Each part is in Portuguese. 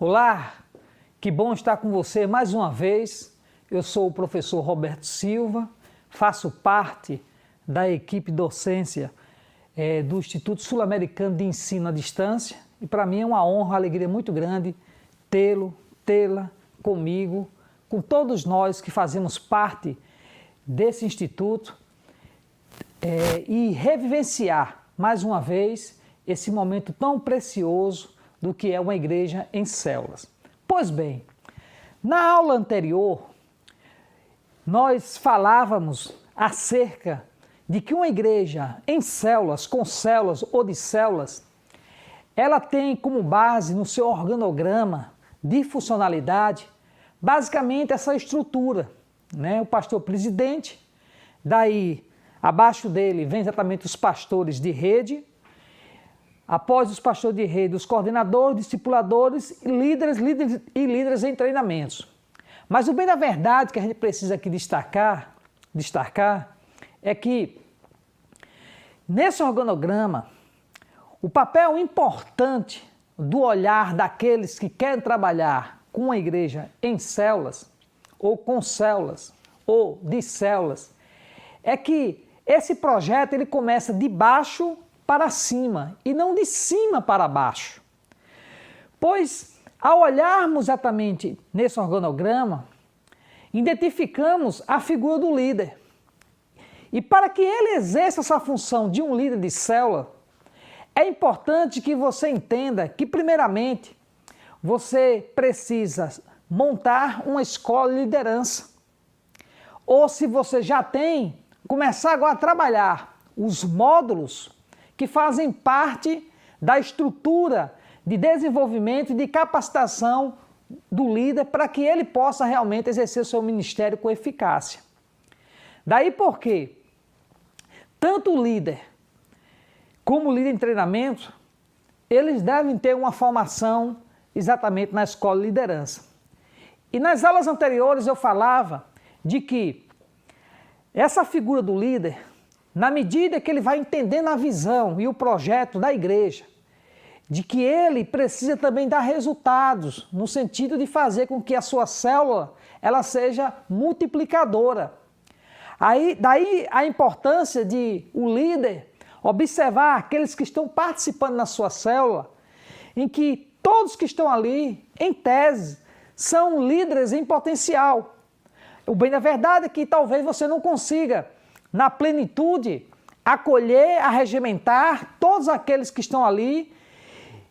Olá, que bom estar com você mais uma vez. Eu sou o professor Roberto Silva, faço parte da equipe docência do Instituto Sul-Americano de Ensino à Distância e para mim é uma honra, uma alegria muito grande tê-la comigo, com todos nós que fazemos parte desse instituto e revivenciar mais uma vez esse momento tão precioso do que é uma igreja em células. Pois bem, na aula anterior, nós falávamos acerca de que uma igreja em células, com células ou de células, ela tem como base no seu organograma de funcionalidade, basicamente essa estrutura, né? O pastor presidente, daí abaixo dele vem exatamente os pastores de rede, após os pastores de rede, os coordenadores, discipuladores, líderes em treinamentos. Mas o bem da verdade que a gente precisa aqui destacar é que nesse organograma, o papel importante do olhar daqueles que querem trabalhar com a igreja em células, ou com células, ou de células, é que esse projeto ele começa de baixo para cima e não de cima para baixo. Pois, ao olharmos exatamente nesse organograma, identificamos a figura do líder. E para que ele exerça essa função de um líder de célula, é importante que você entenda que, primeiramente, você precisa montar uma escola de liderança. Ou, se você já tem, começar agora a trabalhar os módulos que fazem parte da estrutura de desenvolvimento e de capacitação do líder para que ele possa realmente exercer seu ministério com eficácia. Daí porque tanto o líder como o líder em treinamento, eles devem ter uma formação exatamente na escola de liderança. E nas aulas anteriores eu falava de que essa figura do líder, na medida que ele vai entendendo a visão e o projeto da igreja, de que ele precisa também dar resultados, no sentido de fazer com que a sua célula ela seja multiplicadora. Daí a importância de o líder observar aqueles que estão participando na sua célula, em que todos que estão ali, em tese, são líderes em potencial. O bem da verdade é que talvez você não consiga, na plenitude, acolher, arregimentar todos aqueles que estão ali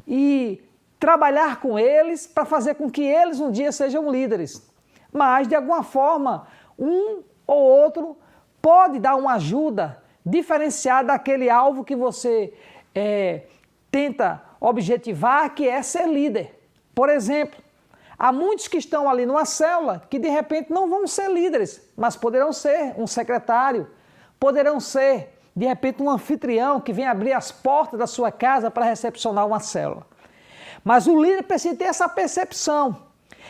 e trabalhar com eles para fazer com que eles um dia sejam líderes. Mas, de alguma forma, um ou outro pode dar uma ajuda diferenciada daquele alvo que você tenta objetivar, que é ser líder. Por exemplo, há muitos que estão ali numa célula que de repente não vão ser líderes, mas poderão ser um secretário, poderão ser de repente um anfitrião que vem abrir as portas da sua casa para recepcionar uma célula. Mas o líder precisa ter essa percepção,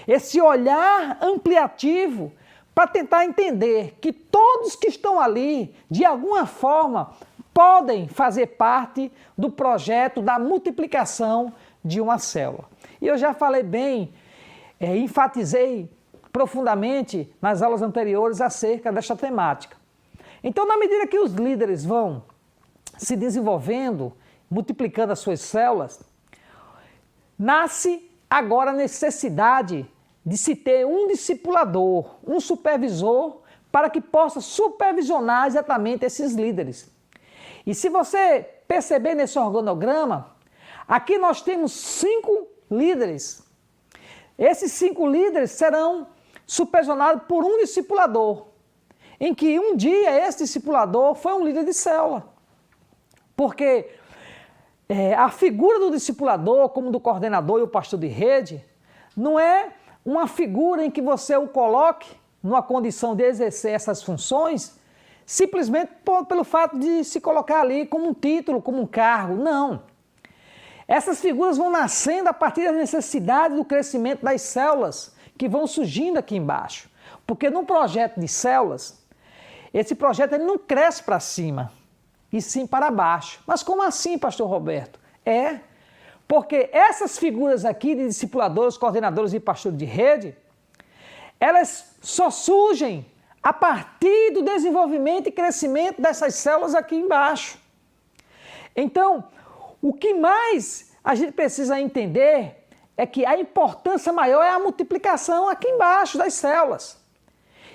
esse olhar ampliativo para tentar entender que todos que estão ali, de alguma forma, podem fazer parte do projeto da multiplicação de uma célula. E eu já falei bem, enfatizei profundamente nas aulas anteriores acerca desta temática. Então, na medida que os líderes vão se desenvolvendo, multiplicando as suas células, nasce agora a necessidade de se ter um discipulador, um supervisor, para que possa supervisionar exatamente esses líderes. E se você perceber nesse organograma, aqui nós temos 5 líderes. Esses 5 líderes serão supervisionados por um discipulador, em que um dia esse discipulador foi um líder de célula. Porque a figura do discipulador, como do coordenador e o pastor de rede, não é uma figura em que você o coloque numa condição de exercer essas funções simplesmente pelo fato de se colocar ali como um título, como um cargo. Não. Essas figuras vão nascendo a partir da necessidade do crescimento das células que vão surgindo aqui embaixo. Porque num projeto de células, esse projeto ele não cresce para cima, e sim para baixo. Mas como assim, pastor Roberto? Porque essas figuras aqui de discipuladores, coordenadores e pastores de rede, elas só surgem a partir do desenvolvimento e crescimento dessas células aqui embaixo. Então, o que mais a gente precisa entender é que a importância maior é a multiplicação aqui embaixo das células.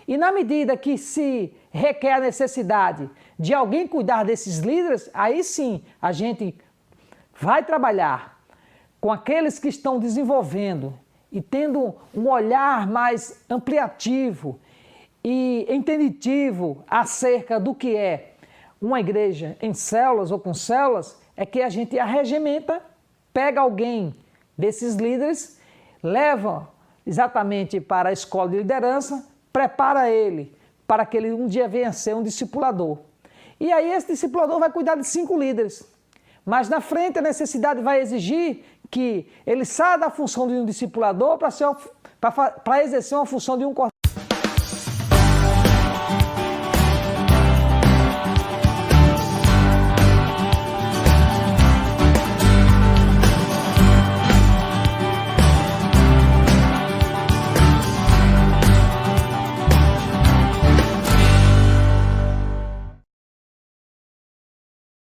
E na medida que se requer a necessidade de alguém cuidar desses líderes, aí sim a gente vai trabalhar com aqueles que estão desenvolvendo e tendo um olhar mais ampliativo e entenditivo acerca do que é uma igreja em células ou com células, é que a gente arregimenta, pega alguém desses líderes, leva exatamente para a escola de liderança, prepara ele para que ele um dia venha a ser um discipulador. E aí esse discipulador vai cuidar de 5 líderes. Mas na frente a necessidade vai exigir que ele saia da função de um discipulador para exercer uma função de um coordenador.